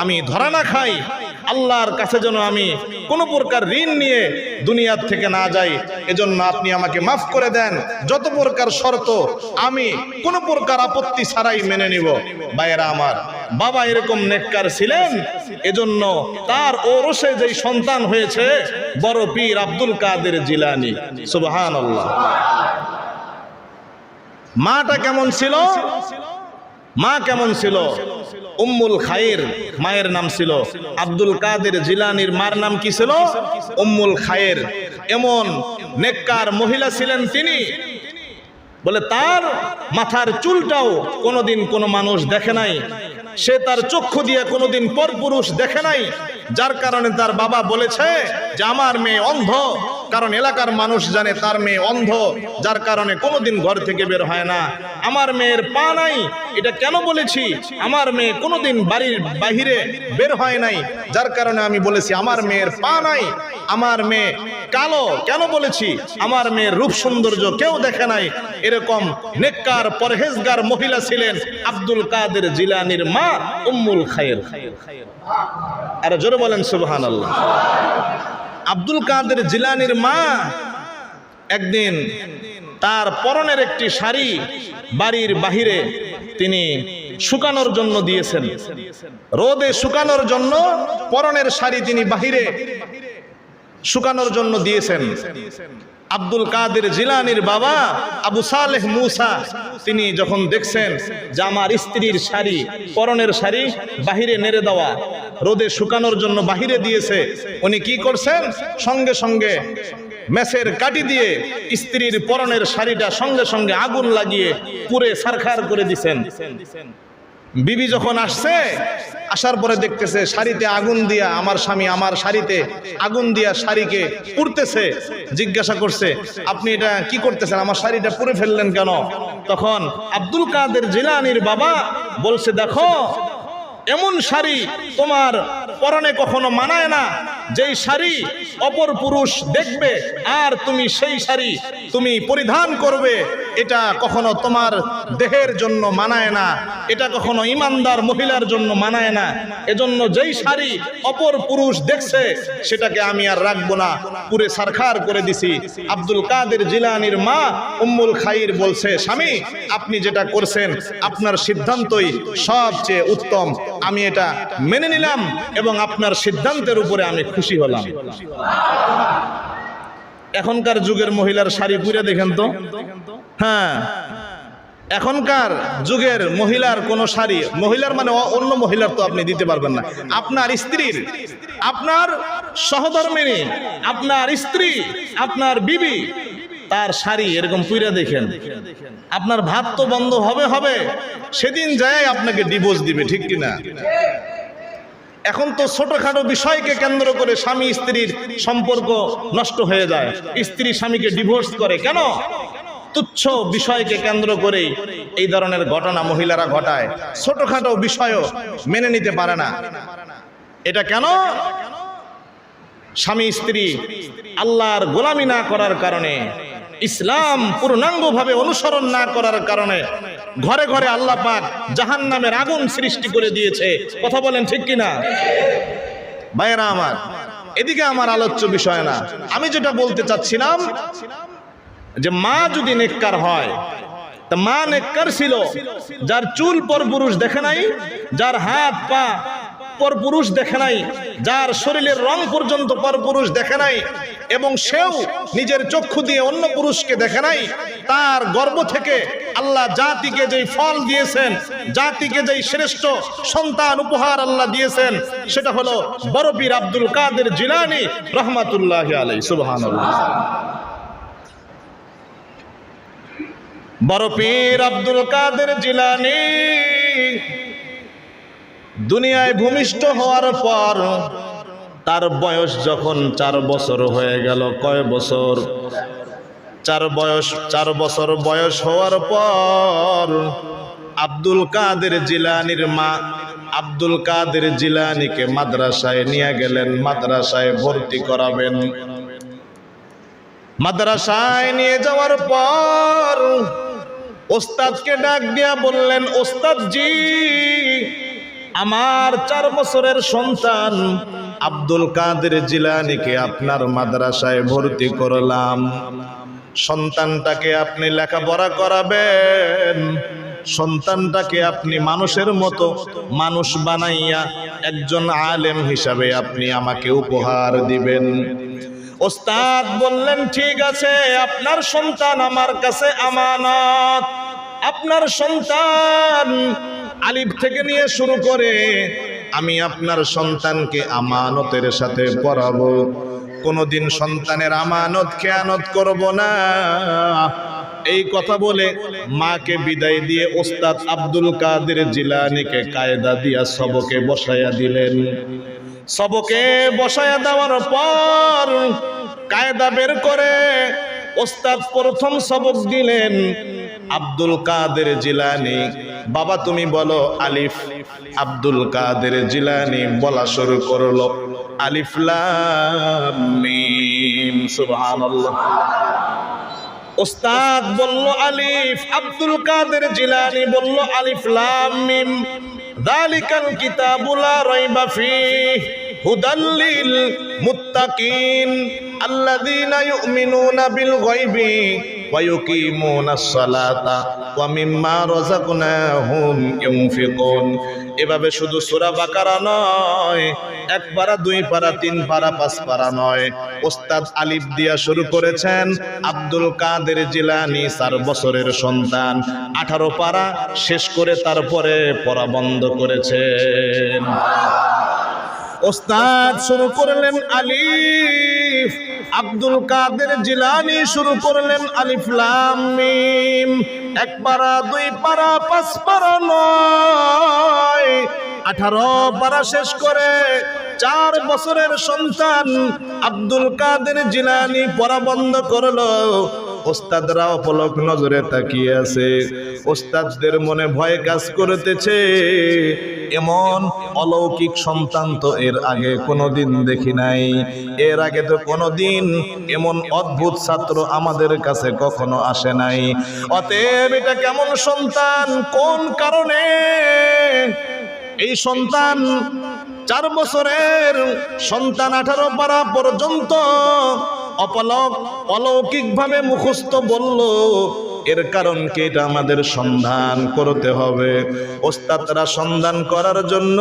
আমি ধরা না খাই, আল্লাহর কাছে যেন আমি কোনো প্রকার ঋণ নিয়ে দুনিয়ার থেকে না যাই, এজন্য আপনি আমাকে মাফ করে দেন। যত প্রকার শর্ত আমি কোনো প্রকার আপত্তি ছাড়াই মেনে নিব। ভাইয়েরা আমার, বাবা এরকম নেককার ছিলেন, এজন্য তার ওরসে যেই সন্তান হয়েছে বড় পীর আব্দুল কাদের জিলানী। সুবহানাল্লাহ। মাটা কেমন ছিল? মা কেমন ছিল? উম্মুল খায়ের মায়ের নাম ছিল। আব্দুল কাদের জিলানীর মার নাম কি ছিল? উম্মুল খায়ের। এমন নেককার মহিলা ছিলেন তিনি, বলে তার মাথার চুলটাও কোনোদিন কোনো মানুষ দেখে নাই, সে তার চক্ষু দিয়ে কোনোদিন পরপুরুষ দেখে নাই, যার কারণে তার বাবা বলেছে যে আমার মেয়ে অন্ধ, কারণ এলাকার মানুষ জানে তার মেয়ে অন্ধ, যার কারণে কোনোদিন ঘর থেকে বের হয় না। আমার মেয়ের পা নাই, এটা কেন বলেছি? আমার মেয়ে কোনোদিন বাড়ির বাহিরে বের হয় নাই, যার কারণে আমি বলেছি আমার মেয়ের পা নাই। আমার মেয়ে কালো কেন বলেছি? আমার মেয়ের রূপ সৌন্দর্য কেউ দেখে নাই। এরকম নেককার পরহেজগার মহিলা ছিলেন আব্দুল কাদের জিলানীর মা উম্মুল খায়ের। আর জোরে বলেন সুবহানাল্লাহ। আব্দুল কাদের জিলানীর মা একদিন তার পরনের একটি শাড়ি বাড়ির বাহিরে তিনি শুকানোর জন্য দিয়েছেন, রোদে শুকানোর জন্য পরনের শাড়ি তিনি বাহিরে শুকানোর জন্য দিয়েছেন। আব্দুল কাদের জিলানীর বাবা আবু সালেহ মুসা তিনি যখন দেখছেন যে আমার স্ত্রীর শাড়ি, পরনের শাড়ি বাহিরে নেড়ে দেওয়া, রোদে শুকানোর জন্য বাহিরে দিয়েছে, উনি কি করছেন? সঙ্গে সঙ্গে মেসের কাঠি দিয়ে স্ত্রীর পরনের শাড়িটা সঙ্গে সঙ্গে আগুন লাগিয়ে পুড়ে ছারখার করে দিছেন। বিবি যখন আসছে, আসার পরে দেখতেছে শাড়িতে আগুন দিয়া আমার স্বামী আমার শাড়িতে আগুন দিয়া শাড়িকে পুড়তেছে। জিজ্ঞাসা করছে, আপনি এটা কি করতেছেন? আমার শাড়িটা পুড়ে ফেললেন কেন? তখন আব্দুল কাদের জিলানীর বাবা বলছে, দেখো এমন শাড়ি তোমার পরনে কখনো মানায় না, যেই শাড়ি অপর পুরুষ দেখবে আর তুমি সেই শাড়ি তুমি পরিধান করবে, এটা কখনো তোমার দেহের জন্য মানায় না, এটা কখনো ইমানদার মহিলার জন্য মানায় না। এজন্য যেই শাড়ি অপর পুরুষ দেখছে সেটাকে আমি আর রাখবো না, পুরে সারখার করে দিছি। আব্দুল কাদের জিলানীর মা উম্মুল খাইর বলছে, স্বামী আপনি যেটা করছেন আপনার সিদ্ধান্তই সবচেয়ে উত্তম, আমি এটা মেনে নিলাম এবং আপনার সিদ্ধান্তের উপরে আমি খুশি হলাম। এখনকার যুগের মহিলার শাড়ি পুরে দেখেন তো, হ্যাঁ এখনকার যুগের মহিলার কোন শাড়ি, মহিলার মানে অন্য মহিলার তো আপনি দিতে পারবেন না, আপনার স্ত্রীর, আপনার সহধর্মিনী, আপনার স্ত্রী, আপনার বিবি, তার শাড়ি এরকম পুইরা দেখেন, আপনার ভাত তো বন্ধ হবে হবে, সেদিন যায় আপনাকে ডিভোর্স দিবে, ঠিক কিনা? এখন তো ছোটখাটো বিষয়কে কেন্দ্র করে স্বামী স্ত্রীর সম্পর্ক নষ্ট হয়ে যায়, স্ত্রী স্বামীকে ডিভোর্স করে। কেন? তুচ্ছ বিষয়কে কেন্দ্র করে এই ধরনের ঘটনা মহিলারা ঘটায়, ছোটখাটো বিষয়ও মেনে নিতে পারে না। এটা কেন? স্বামী স্ত্রী আল্লাহর গোলামি না করার কারণে, ইসলাম পূর্ণাঙ্গভাবে অনুসরণ না করার কারণে ঘরে ঘরে আল্লাহ পাক জাহান্নামের আগুন সৃষ্টি করে দিয়েছে। কথা বলেন ঠিক কিনা? ভাইয়েরা আমার, এদিকে আমার আলোচ্য বিষয় না। আমি যেটা বলতে চাচ্ছিলাম যে মা যদি নেককার হয়, তা মা নেককার ছিল যার চুল পরপুরুষ দেখে নাই, যার হাত পা পরপুরুষ দেখে নাই, যার শরীরের রং পর্যন্ত পরপুরুষ দেখে নাই, এবং সেও নিজের চক্ষু দিয়ে অন্য পুরুষকে দেখে নাই। তার গর্ভ থেকে আল্লাহ জাতিকে যেই ফল দিয়েছেন, জাতিকে যেই শ্রেষ্ঠ সন্তান উপহার আল্লাহ দিয়েছেন, সেটা হলো বড় পীর আব্দুল কাদের জিলানী রহমাতুল্লাহি আলাইহি। সুবহানাল্লাহ। বড় পীর আব্দুল কাদের জিলানী দুনিয়ায় ভূমিষ্ঠ হওয়ার পর তার বয়স যখন 4 বছর হয়ে গেল, কয় বছর? 4 বছর বয়স হওয়ার পর আব্দুল কাদের জিলানীর মা আব্দুল কাদের জিলানীকে মাদ্রাসায় নিয়ে গেলেন, মাদ্রাসায় ভর্তি করাবেন। মাদ্রাসায় নিয়ে যাওয়ার পর ওস্তাদকে ডাক দিয়া বললেন, ওস্তাদ জি, আমার 4 বছরের সন্তান আব্দুল কাদের জিলানীকে আপনার মাদ্রাসায় ভর্তি করলাম, সন্তানটাকে আপনি লেখাপড়া করাবেন, সন্তানটাকে আপনি মানুষের মতো মানুষ বানাইয়া একজন আলেম হিসাবে আপনি আমাকে উপহার দিবেন। ওস্তাদ বললেন, ঠিক আছে, আপনার সন্তান আমার কাছে আমানত। আপনার সন্তান আলিফ থেকে নিয়ে শুরু করে আমি আপনার সন্তানকে আমানতের সাথে পড়াবো, কোনোদিন সন্তানের আমানত খেয়ানত করব না। এই কথা বলে মাকে বিদায় দিয়ে ওস্তাদ আব্দুল কাদের জিলানীকে কায়দা দিয়া সবকে বসায়া দিলেন। সবকে বসায়া দেওয়ার পর কায়দা বের করে ওস্তাদ প্রথম সবক দিলেন আব্দুল কাদের জিলানী, বাবা তুমি বলো আলিফ। আব্দুল কাদের জিলানী বলা শুরু করলো, আলিফ লাম মিম। সুবহানাল্লাহ। ওস্তাদ বলল আলিফ, আব্দুল কাদের জিলানী বলল আলিফ লাম মিম। যালিকাল কিতাবু লা রাইবা ফীহি হুদাল লিল মুত্তাকিন আল্লাযীনা ইউমিনুনা বিল গায়বি ওয়া ইউকিমুনাস সালাতা ওয়া মিম্মা রাযাকনাহুম ইউনফিকুন। এভাবে শুধু সূরা বাকারা নয়, 1 পারা 2 পারা 3 পারা 5 পারা নয়, ওস্তাদ আলিফ দিয়া শুরু করেছেন। আব্দুল কাদের জিলানী 4 বছরের সন্তান 18 পারা শেষ করে তারপরে পড়া বন্ধ করেছেন। ওস্তাদ শুরু করলেন আলিফ, আব্দুল কাদের জিলানী শুরু করলেন আলিফ লাম মিম। 1 পারা 2 পারা 5 পারা নয়, 18 পারা শেষ করে 4 বছরের সন্তান আব্দুল কাদের জিলানী পড়া বন্ধ করলো। ওস্তাদরাও পলক নজরে তাকিয়ে আছে। ওস্তাদদের মনে ভয় কাজ করতেছে, এমন অলৌকিক সন্তান তো এর আগে কোনোদিন দেখি নাই, এর আগে তো কোনোদিন এমন অদ্ভুত ছাত্র আমাদের কাছে কখনো আসে নাই। অতএব এটা কেমন সন্তান, কোন কারণে এই সন্তান 4 বছরের সন্তান 18 পারা পর্যন্ত অলৌকিকভাবে মুখস্থ বলল, এর কারণ কি এটা আমাদের সন্ধান করতে হবে। ওস্তাদরা সন্ধান করার জন্য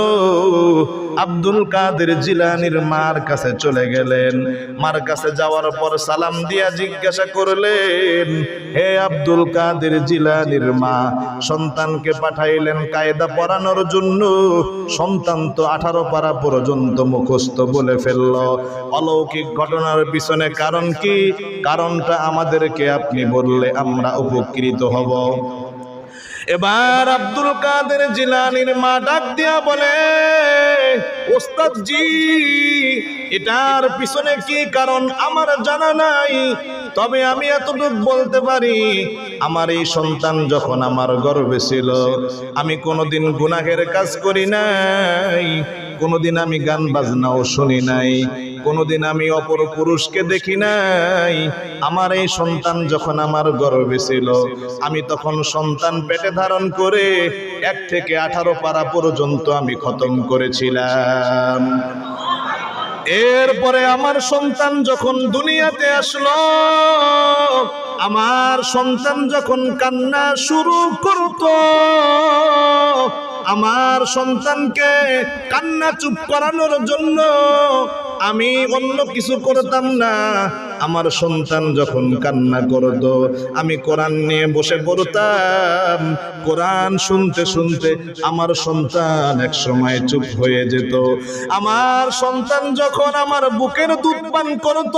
আব্দুল কাদের জিলানীর মার কাছে চলে গেলেন। মার কাছে যাওয়ার পর সালাম দিয়া জিজ্ঞাসা করলেন, হে আব্দুল কাদের জিলানীর মা, সন্তানকে পাঠাইলেন কায়দা পড়ানোর জন্য, সন্তান তো 18 পারা পর্যন্ত মুখস্থ বলে ফেলল, অলৌকিক ঘটনার পিছনে কারণ কি? কারণটা আমাদেরকে আপনি বললে আমরা উপকৃত হব। এবার আব্দুল কাদের জিলানীর মা ডাক দিয়া বলে, ওস্তাদ জি, এটার পিছনে কি কারণ আমার জানা নাই, তবে আমি এতটুকু বলতে পারি, আমার এই সন্তান যখন আমার গর্ভে ছিল, আমি কোনোদিন গুনাহের কাজ করি নাই, কোনোদিন আমি গান বাজনাও শুনি নাই, কোনোদিন আমি অপর পুরুষকে দেখি নাই। আমার এই সন্তান যখন আমার গর্ভে ছিল, আমি তখন সন্তান পেটে ধারণ করে 1 থেকে 18 পারা পর্যন্ত আমি খতম করেছিলাম। এরপরে আমার সন্তান যখন দুনিয়াতে আসলো, আমার সন্তান যখন কান্না শুরু করতো, আমার সন্তানকে কান্না চুপ করানোর জন্য আমি অন্য কিছু করতাম না। আমার সন্তান যখন কান্না করত, আমি কোরআন নিয়ে বসে পড়তাম। কোরআন শুনতে শুনতে আমার সন্তান এক সময় চুপ হয়ে যেত। আমার সন্তান যখন আমার বুকের দুধ পান করত,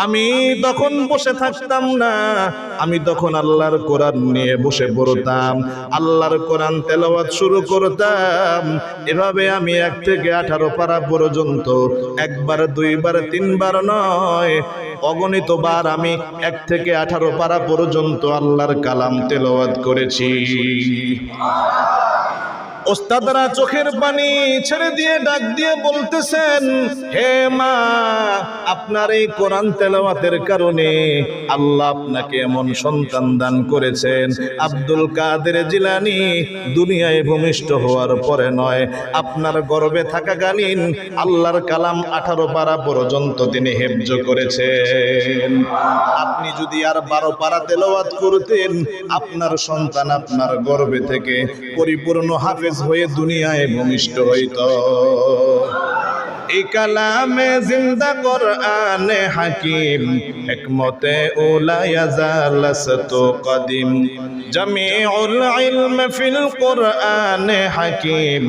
আমি তখন বসে থাকতাম না, আমি তখন আল্লাহর কোরআন নিয়ে বসে পড়তাম, আল্লাহর কোরআন তেলাওয়াত শুরু করতাম। এভাবে আমি 1 থেকে 18 পারা পর্যন্ত 1 বার 2 বার 3 বার নয়, অগণিত বার আমি 1 থেকে 18 পারা পর্যন্ত আল্লাহর কালাম তেলাওয়াত করেছি। ওস্তাদরা চোখের পানি ছেড়ে দিয়ে ডাক দিয়ে বলতেছেন, হে মা, আপনার এই কোরআন তেলাওয়াতের কারণে আল্লাহ আপনাকে এমন সন্তান দান করেছেন। আব্দুল কাদের জিলানী দুনিয়ায় ভূমিষ্ঠ হওয়ার পরে নয়, আপনার গর্ভে থাকাকালীন আল্লাহর কালাম 18 পারা পর্যন্ত তিনি হেফজ করেছেন। আপনি যদি আর 12 পারা তেলাওয়াত করতেন, আপনার সন্তান আপনার গর্ভে থেকে পরিপূর্ণ হাফেজ হয়ে দুনিয়ায় ভূমিষ্ঠ হইত। এই কালামে জিন্দা কোরআনে হাকিম, হিকমতে উলা ইয়াজালাসতু কদিম, জামিউল ইলম ফিল কোরআনে হাকিম,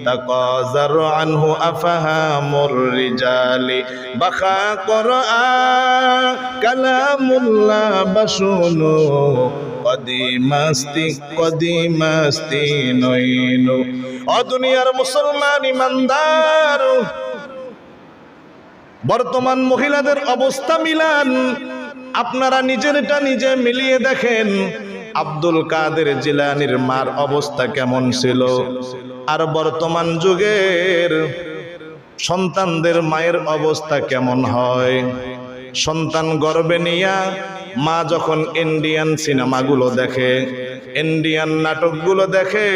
তাকাজার আনহু আফহামুর রিজালি, বাখা কোরআন কালামুল্লাহ বাশুনু, কদিমাস্তি নইনু। ও দুনিয়ার মুসলমান ইমানদার, বর্তমান মহিলাদের অবস্থা মিলান, আপনারা নিজেরটা নিজে মিলিয়ে দেখেন আব্দুল কাদের জিলানীর মার অবস্থা কেমন ছিল, আর বর্তমান যুগের সন্তানদের মায়ের অবস্থা কেমন হয়। সন্তান গর্ভে নিয়া মা যখন ইন্ডিয়ান সিনেমাগুলো দেখে, ইন্ডিয়ান নাটকগুলো দেখে,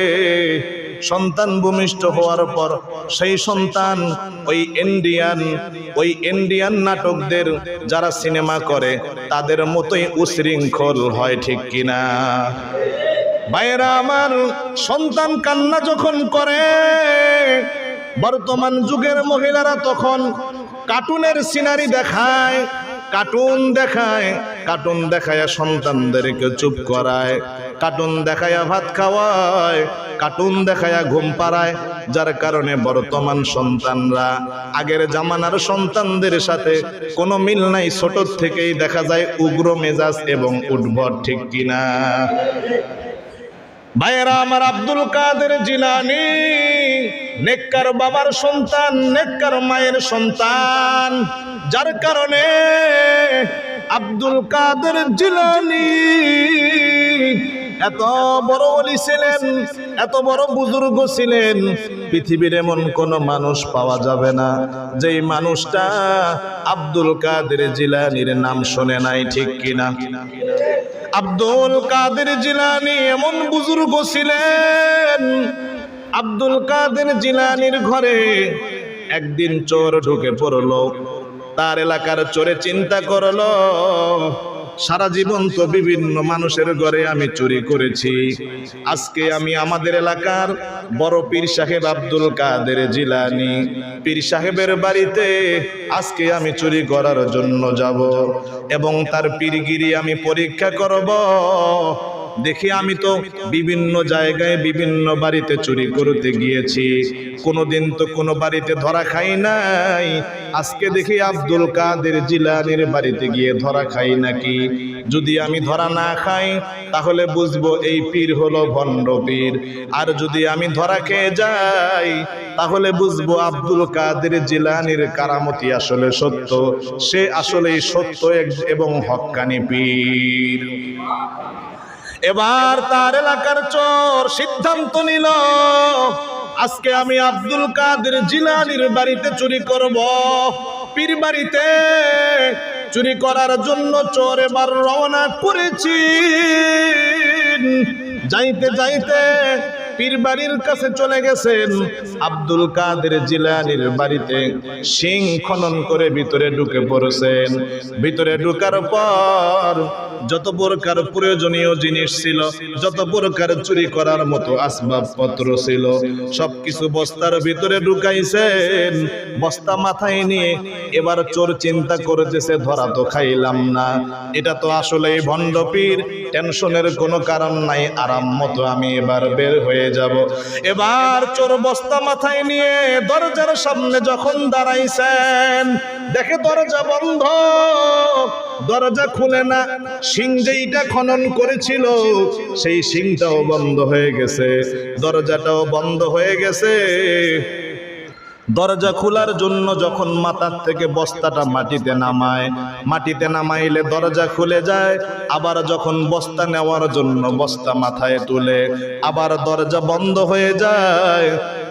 সন্তান ভূমিষ্ঠ হওয়ার পর সেই সন্তান ওই ইন্ডিয়ান নাটকদের যারা সিনেমা করে তাদের মতোই উশৃঙ্খল হয়, ঠিক কিনা? ভাইরা আমার, সন্তান কান্না যখন করে, বর্তমান যুগের মহিলারা তখন কার্টুনের সিনারি দেখায়, কার্টুন দেখায় সন্তানদেরকে চুপ করায়, কার্টুন দেখায় ভাত খাওয়ায়, কার্টুন দেখায় ঘুম পাড়ায়, যার কারণে বর্তমান সন্তানরা আগের জামানার সন্তানদের সাথে কোনো মিল নাই। ছোট থেকেই দেখা যায় উগ্র মেজাজ এবং উদ্ভট, ঠিক কিনা? ভাইয়েরা আমার, আব্দুল কাদের জিলানী নেককার বাবার সন্তান, নেককার মায়ের সন্তান, যার কারণে আব্দুল কাদের জিলানী এত বড় ওলি ছিলেন, এত বড় বুজুর্গ ছিলেন, পৃথিবীর এমন কোন মানুষ পাওয়া যাবে না যেই মানুষটা আব্দুল কাদের জিলানীর নাম শুনে নাই, ঠিক কিনা? আব্দুল কাদের জিলানী এমন বুজুর্গ ছিলেন, আব্দুল কাদের জিলানীর ঘরে একদিন চোর ঢুকে পড়লো। তার এলাকার চোরে চিন্তা করলো, সারা জীবন তো বিভিন্ন মানুষের ঘরে আমি চুরি করেছি, আজকে আমি আমাদের এলাকার বড় পীর সাহেব আব্দুল কাদের জিলানী পীর সাহেবের বাড়িতে আজকে আমি চুরি করার জন্য যাব এবং তার পীরগিরি আমি পরীক্ষা করব। দেখি আমি তো বিভিন্ন জায়গায় বিভিন্ন বাড়িতে চুরি করতে গিয়েছি, কোনোদিন তো কোনো বাড়িতে ধরা খাই নাই, আজকে দেখি আব্দুল কাদের জিলানীর বাড়িতে গিয়ে ধরা খাই নাকি। যদি আমি ধরা না খাই তাহলে বুঝবো এই পীর হলো ভণ্ড পীর, আর যদি আমি ধরা খেয়ে যাই তাহলে বুঝবো আব্দুল কাদের জিলানীর কারামতি আসলে সত্য, সে আসলেই সত্য এবং হক্কানি পীর। এবার তার এলাকার চোর সিদ্ধান্ত নিল, আজকে আমি আব্দুল কাদের জিলানীর বাড়িতে চুরি করব। পীর বাড়িতে চুরি করার জন্য চোর এবার রওনা করেছি। যাইতে যাইতে পীর বাড়ির কাছে চলে গেছেন। আব্দুল কাদের জিলানীর বাড়িতে সিং খনন করে ভিতরে ঢুকে পড়েছেন। ভিতরে ঢুকার পর যত প্রকার প্রয়োজনীয় জিনিস ছিল, যত প্রকার চুরি করার মতো আসবাবপত্র ছিল, সবকিছু বস্তার ভিতরে ঢুকাইছেন। বস্তা মাথায় নিয়ে এবার চোর চিন্তা করতেছে, ধরা তো খাইলাম না, এটা তো আসলেই ভণ্ড পীর, টেনশনের কোনো কারণ নাই, আরাম মতো আমি এবার বের হয়ে যাব। এবার চোর বস্তা মাথায় নিয়ে দরজার সামনে যখন দাঁড়াইছেন, দেখে দরজা বন্ধ, দরজা খুলে না। সিং যেইটা খনন করেছিল সেই সিংটাও বন্ধ হয়ে গেছে, দরজাটাও বন্ধ হয়ে গেছে। দরজা খোলার জন্য যখন মাথার থেকে বস্তাটা মাটিতে নামায়, মাটিতে নামাইলে দরজা খুলে যায়, আবার যখন বস্তা নেওয়ার জন্য বস্তা মাথায় তুলে আবার দরজা বন্ধ হয়ে যায়।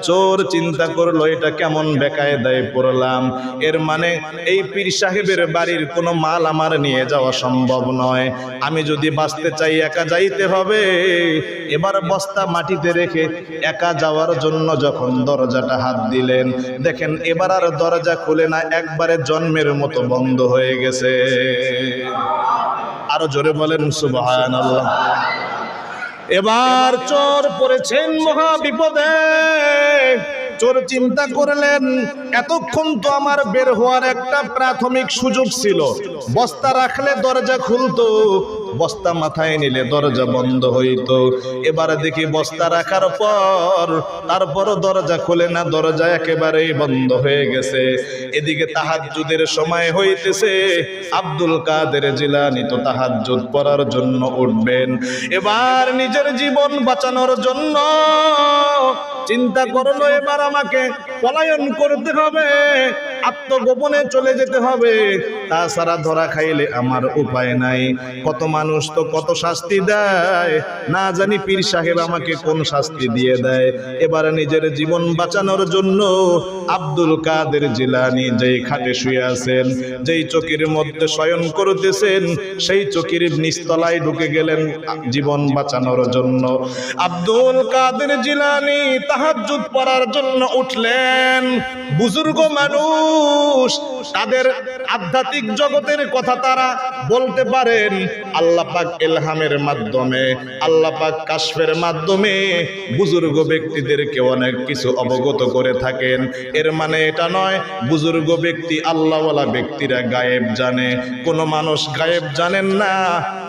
চোর চিন্তা করলো, এটা কেমন বেকায়দায় পড়লাম, এর মানে এই পীর সাহেবের বাড়ির কোনো মাল আমার নিয়ে যাওয়া সম্ভব নয়, আমি যদি বাঁচতে চাই একা যাইতে হবে। এবার বস্তা মাটিতে রেখে একা যাওয়ার জন্য যখন দরজাটা হাত দিলেন, দেখেন এবার আর দরজা খুলে না, একবারে জন্মের মতো বন্ধ হয়ে গেছে। আরো জোরে বলেন সুবহানাল্লাহ। এবার চোর পড়েছেন মহা বিপদে। চোর চিন্তা করলেন, এতক্ষণ তো আমার বের হওয়ার একটা প্রাথমিক সুযোগ ছিল, বস্তা রাখলে দরজা খুলতো, বস্তা মাথায় নিলে দরজা বন্ধ হইতো। এবার দেখি বস্তা রাখার পর তারপরও দরজা খুলে না, দরজা একেবারেই বন্ধ হয়ে গেছে। এদিকে তাহাজ্জুদের সময় হইতেছে, আব্দুল কাদের জিলানী তো তাহাজ্জুদ পড়ার জন্য উঠবেন। এবার নিজের জীবন বাঁচানোর জন্য চিন্তা করলো, এবার আমাকে পলায়ন করতে হবে, আত্মগোপনে চলে যেতে হবে, তাছাড়া ধরা খাইলে আমার উপায় নাই। কত মানুষ তো কত শাস্তি দেয়, না জানি পীর সাহেব আমাকে কোন শাস্তি দিয়ে দেয়। এবার নিজের জীবন বাঁচানোর জন্য আব্দুল কাদের জিলানী যেই খাটে শুয়ে আছেন, যেই চকির মধ্যে শয়ন করতেছেন, সেই চকির নিচতলায় ঢুকে গেলেন জীবন বাঁচানোর জন্য। আব্দুল কাদের জিলানী তাহাজ্জুদ পড়ার জন্য উঠলেন। বুজুর্গ মানুষ, তাদের আধ্যাত্মিক জগতের কথা তারা বলতে পারেন। আল্লাহ পাক ইলহামের মাধ্যমে, আল্লাহ পাক কাশফের মাধ্যমে বুজুর্গ ব্যক্তিদেরকে অনেক কিছু অবগত করে থাকেন। এর মানে এটা নয় বুজুর্গ ব্যক্তি, আল্লাহওয়ালা ব্যক্তিরা গায়েব জানে। কোন মানুষ গায়েব জানেন না,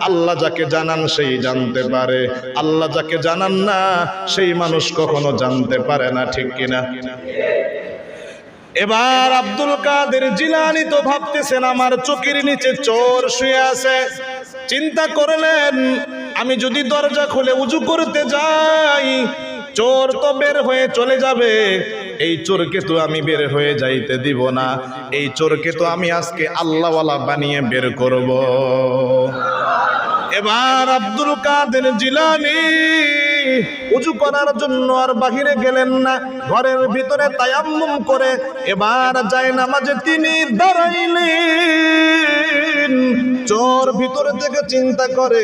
আল্লাহ যাকে জানান সেই জানতে পারে, আল্লাহ যাকে জানান না সেই মানুষ কখনো জানতে পারে না, ঠিক কিনা? এবার আব্দুল কাদের জিলানী তো ভাবতেছেন আমার চোখের নিচে চোর শুয়ে আছে। চিন্তা করলেন, আমি যদি দরজা খুলে উজু করতে যাই চোর তো বের হয়ে চলে যাবে। এই চোরকে তো আমি বের হয়ে যাইতে দিব না, এই চোরকে তো আমি আজকে আল্লাহওয়ালা বানিয়ে বের করব। এবার আব্দুল কাদের জিলানী উযু করার জন্য আর বাহিরে গেলেন না, ঘরের ভিতরে তায়াম্মুম করে এবার যায় নামাজে তিনি দাঁড়াইলেন। চোর ভিতর থেকে চিন্তা করে,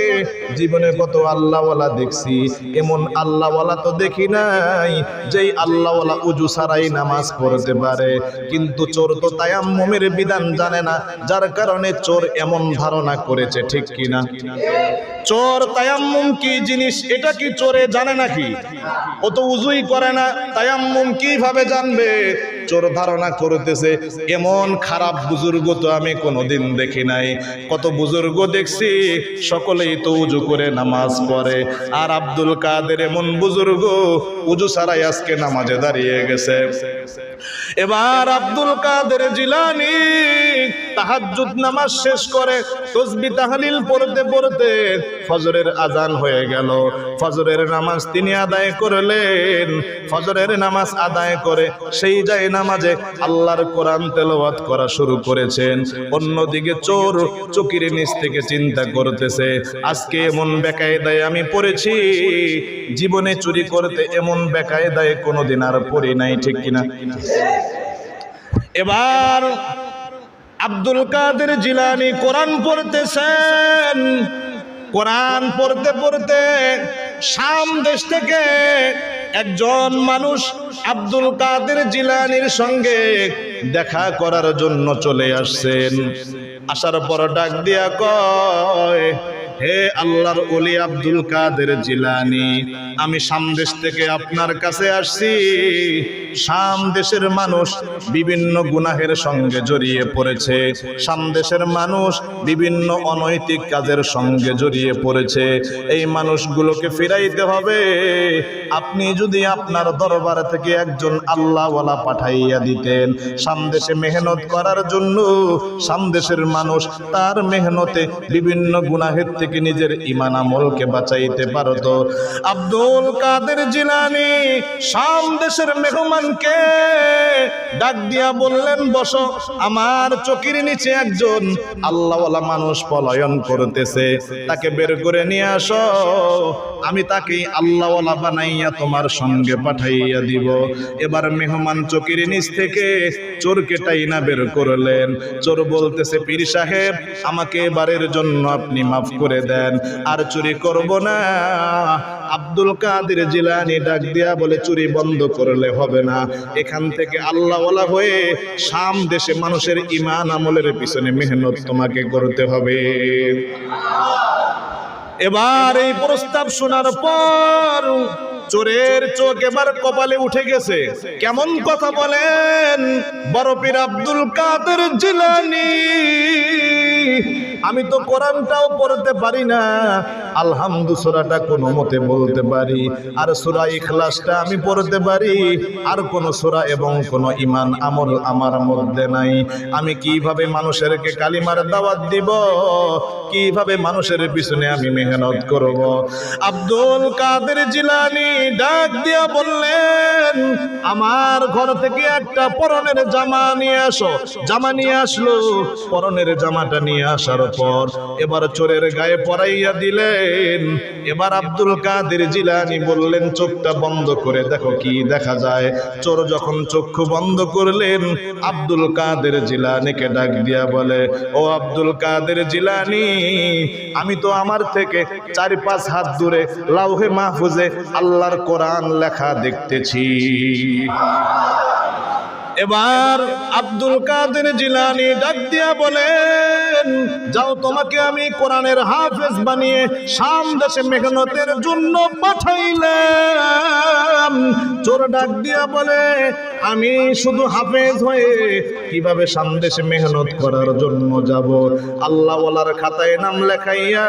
জীবনে কত আল্লাহওয়ালা দেখছি, এমন আল্লাহওয়ালা তো দেখি নাই যেই আল্লাহওয়ালা উযু ছাড়াই নামাজ পড়তে পারে। কিন্তু চোর তো তায়াম্মুমের বিধান জানে না, যার কারণে চোর এমন ধারণা করেছে, ঠিক কিনা? চোর তায়াম্মুম কি জিনিস এটা কি চোরে জানে নাকি? ও তো উযুই করে না, তায়াম্মুম কিভাবে জানবে? চোর ধারণা করতেছে এমন খারাপ বুজুর্গ তো আমি কোনোদিন দেখি নাই। কত বুজুর্গ দেখছি সকলেই তো উযু করে নামাজ পড়ে, আর আব্দুল কাদের এমন বুজুর্গ উযু ছাড়াই আজকে নামাজে দাঁড়িয়ে গেছে। এবার আব্দুল কাদের জিলানী তাহাজ্জুদ নামাজ শেষ করে তাসবিহ তাহলিল পড়তে পড়তে ফজরের আজান হয়ে গেল। ফজরের নামাজ তিনি আদায় করলেন। ফজরের নামাজ আদায় করে সেই যায় নামাজে আল্লাহর কোরআন তেলাওয়াত করা শুরু করেছেন। অন্যদিকে চোর চকির নিচ থেকে চিন্তা করতেছে, আজকে এমন বেকায়দায় আমি পড়েছি, জীবনে চুরি করতে এমন বেকায়দায় কোনোদিন আর পড়ি নাই, ঠিক কিনা? এবার আব্দুল কাদের জিলানী কোরআন পড়তেছেন। কোরআন পড়তে পড়তে শাম দেশ থেকে একজন মানুষ আব্দুল কাদের জিলানীর সঙ্গে দেখা করার জন্য চলে আসছেন। আসার পর ডাক দিয়া কয়, হে আল্লাহর ওলি আব্দুল কাদের জিলানী, আমি শাম দেশ থেকে আপনার কাছে আসছি। শাম দেশের মানুষ বিভিন্ন গুনাহের সঙ্গে জড়িয়ে পড়েছে, শাম দেশের মানুষ বিভিন্ন অনৈতিক কাজের সঙ্গে জড়িয়ে পড়েছে। এই মানুষগুলোকে ফিরাইতে হবে। আপনি যদি আপনার দরবার থেকে একজন আল্লাহওয়ালা পাঠাইয়া দিতেন শাম দেশে মেহনত করার জন্য, শাম দেশের মানুষ তার মেহনতে বিভিন্ন গুনাহের থেকে নিজের ঈমান আমলকে বাঁচাইতে পারত। আব্দুল কাদের জিলানী শাম দেশের মেহমানকে ডাক দিয়া বললেন, বসো, আমার চকির নিচে একজন আল্লাহওয়ালা মানুষ পলায়ন করতেছে, তাকে বের করে নিয়ে আসো, আমি তাকে আল্লাহওয়ালা বানাইয়া তোমার সঙ্গে পাঠাইয়া দিব। এবার মেহমান চকির নিচ থেকে চোরকে টাইনা বের করলেন। চোর বলতেছে, পীর সাহেব, আমাকে এবারের জন্য আপনি মাফ করে দেন, আর চুরি করব না। আব্দুল কাদের জিলানী ডাক দিয়া বলে, চুরি বন্ধ করলে হবে না, এখান থেকে আল্লাহওয়ালা হয়ে শাম দেশে মানুষের ঈমান আমলের পিছনে মেহনত তোমাকে করতে হবে। এবার এই প্রস্তাব শোনার পর চোরের চোখ এবার কপালে উঠে গেছে। কেমন কথা বলেন, বড় পীর আব্দুল কাদের জিলানী, আমি তো কোরআনটাও পড়তে পারি না, আলহামদু সূরাটা কোনো মতে বলতে পারি, আর সূরা ইখলাসটা আমি পড়তে পারি, আর কোন সূরা এবং কোন ঈমান আমল আমার মধ্যে নাই। আমি কিভাবে মানুষেরকে কালিমার দাওয়াত দিব, কিভাবে মানুষের পিছনে আমি মেহনত করব? আব্দুল কাদের জিলানী ডাক দিয়া বললেন, আমার ঘর থেকে একটা পরনের জামা নিয়ে আসো। জামা নিয়ে আসলো। পরনের জামাটা নিয়ে আসার পর এবার চোরের গায়ে পরাইয়া দিলেন। এবার আব্দুল কাদের জিলানী বললেন, চোখটা বন্ধ করে দেখো কি দেখা যায়। চোর যখন চক্ষু বন্ধ করলেন, আব্দুল কাদের জিলানীকে ডাক দিয়া বলে, ও আব্দুল কাদের জিলানী, আমি তো আমার থেকে 4-5 হাত দূরে লাউহে মাহফুজে আল্লাহর কোরআন লেখা দেখতেছি। এবার আব্দুল কাদের জিলানী ডাক দিয়া বলেন, যাও, তোমাকে আমি কোরআনের হাফেজ বানিয়ে শাম দেশে মেহনতের জন্য পাঠাইলাম। চোর ডাক দিয়া বলে, আমি শুধু হাফেজ হয়ে কিভাবে শাম দেশে মেহনত করার জন্য যাব? আল্লাহওয়ালার খাতায় নাম লেখাইয়া,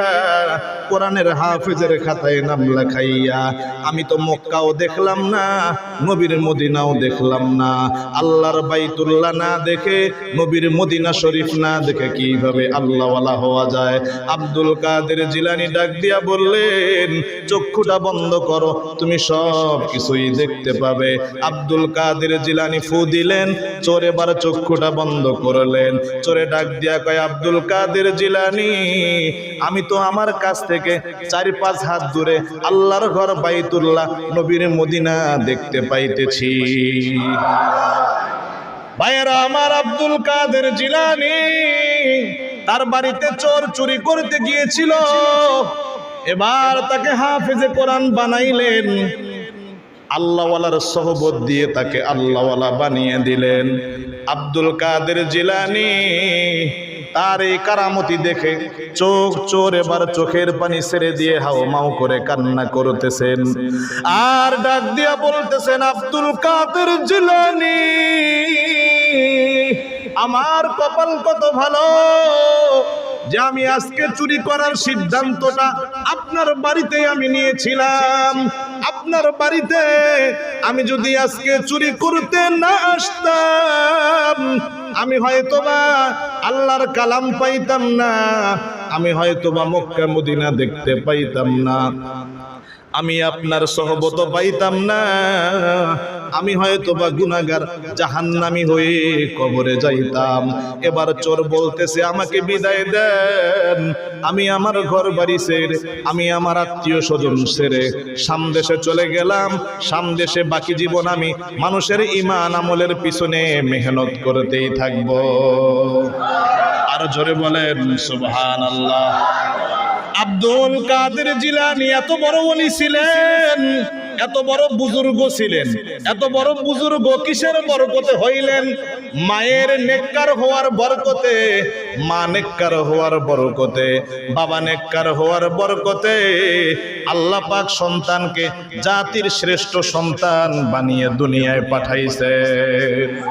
কোরআনের হাফেজের খাতায় নাম লেখাইয়া আমি তো মক্কাও দেখলাম না, নবীর মদিনাও দেখলাম না, আল্লাহর বাইতুল্লাহ না দেখে, নবীর মদিনা শরীফ না দেখে কিভাবে এইভাবে আল্লাহওয়ালা হওয়া যায়। আব্দুল কাদের জিলানী ডাক দিয়া বললেন, চক্ষুটা বন্ধ করো, তুমি সব কিছুই দেখতে পাবে। আব্দুল কাদের জিলানী ফু দিলেন, চোর এবার চক্ষুটা বন্ধ করলেন। চোরে ডাক দিয়া কয়, আব্দুল কাদের জিলানী, আমি তো আমার কাছ থেকে 4-5 হাত দূরে আল্লাহর ঘর বাইতুল্লাহ নবীর মদিনা দেখতে পাইতেছি। ভাইয়েরা আমার, আব্দুল কাদের জিলানী তার বাড়িতে চোর চুরি করতে গিয়েছিল, এবার তাকে হাফেজে কোরআন বানাইলেন, আল্লাহওয়ালার সোহবত দিয়ে তাকে আল্লাহওয়ালা বানিয়ে দিলেন। আব্দুল কাদের জিলানী তার এই কারামতি দেখে চোর এবার চোখের পানি ছেড়ে দিয়ে হাওমাও করে কান্না করতেছেন, আর ডাক দিয়া বলতেছেন, আব্দুল কাদের জিলানী, আমার কপাল কত ভালো যে আমি আজকে চুরি করার সিদ্ধান্তটা আপনার বাড়িতে আমি নিয়েছিলাম। আপনার বাড়িতে আমি যদি আজকে চুরি করতে না আসতাম, আমি হয়তোবা আল্লাহর কালাম পাইতাম না, আমি হয়তোবা মক্কা মদিনা দেখতে পাইতাম না, আমি আপনার সোহবত পাইতাম না, আমি হয়তোবা গুনাহগার জাহান্নামী হয়ে কবরে যাইতাম। এবার চোর বলতেছে, আমাকে বিদায় দেন, আমি আমার ঘর বাড়ি ছেড়ে, আমি আমার আত্মীয় স্বজন ছেড়ে সামদেশে চলে গেলাম। সামদেশে বাকি জীবন আমি মানুষের ঈমান আমলের পিছনে মেহনত করতেই থাকবো। আর জোরে বলেন সুবহানাল্লাহ। আব্দুল কাদের জিলানী এত বড় ওলি ছিলেন, এত বড় বুজুর্গ ছিলেন। এত বড় বুজুর্গ কিসের বরকতে হইলেন? মায়ের নেককার হওয়ার বরকতে, মা নেককার হওয়ার বরকতে, বাবা নেককার হওয়ার বরকতে আল্লাহ পাক সন্তানকে জাতির শ্রেষ্ঠ সন্তান বানিয়ে দুনিয়ায় পাঠাইছে।